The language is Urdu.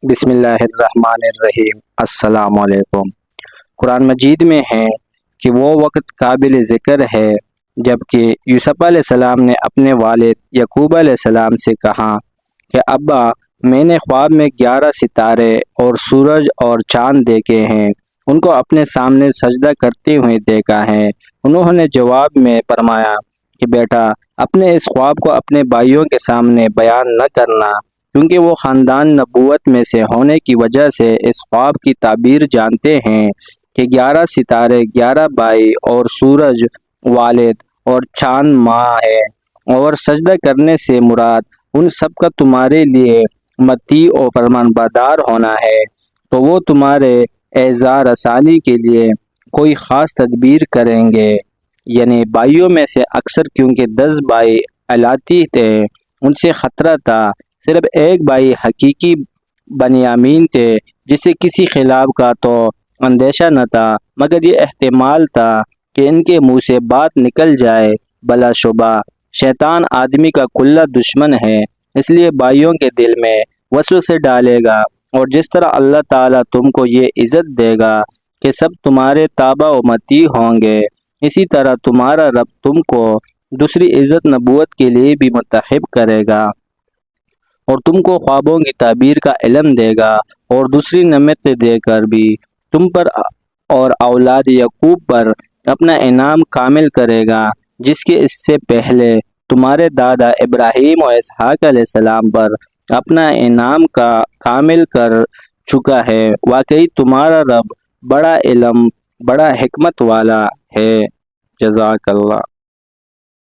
بسم اللہ الرحمن الرحیم۔ السلام علیکم۔ قرآن مجید میں ہے کہ وہ وقت قابل ذکر ہے جب کہ یوسف علیہ السلام نے اپنے والد یعقوب علیہ السلام سے کہا کہ ابا، میں نے خواب میں 11 ستارے اور سورج اور چاند دیکھے ہیں، ان کو اپنے سامنے سجدہ کرتے ہوئے دیکھا ہے۔ انہوں نے جواب میں فرمایا کہ بیٹا، اپنے اس خواب کو اپنے بھائیوں کے سامنے بیان نہ کرنا، کیونکہ وہ خاندان نبوت میں سے ہونے کی وجہ سے اس خواب کی تعبیر جانتے ہیں کہ 11 ستارے 11 بھائی اور سورج والد اور چاند ماں ہے، اور سجدہ کرنے سے مراد ان سب کا تمہارے لیے مطیع و فرمان بردار ہونا ہے، تو وہ تمہارے اعزاز رسانی کے لیے کوئی خاص تدبیر کریں گے۔ یعنی بھائیوں میں سے اکثر، کیونکہ 10 بھائی الاتی تھے، ان سے خطرہ تھا، صرف ایک بھائی حقیقی بنیامین تھے جسے کسی خلاف کا تو اندیشہ نہ تھا، مگر یہ احتمال تھا کہ ان کے منہ سے بات نکل جائے۔ بلا شبہ شیطان آدمی کا کھلا دشمن ہے، اس لیے بھائیوں کے دل میں وسوسے ڈالے گا، اور جس طرح اللہ تعالیٰ تم کو یہ عزت دے گا کہ سب تمہارے تابع و مطیع ہوں گے، اسی طرح تمہارا رب تم کو دوسری عزت نبوت کے لیے بھی منتخب کرے گا، اور تم کو خوابوں کی تعبیر کا علم دے گا، اور دوسری نعمتیں دے کر بھی تم پر اور اولاد یعقوب پر اپنا انعام کامل کرے گا، جس کے اس سے پہلے تمہارے دادا ابراہیم و اسحاق علیہ السلام پر اپنا انعام کا کامل کر چکا ہے۔ واقعی تمہارا رب بڑا علم، بڑا حکمت والا ہے۔ جزاک اللہ۔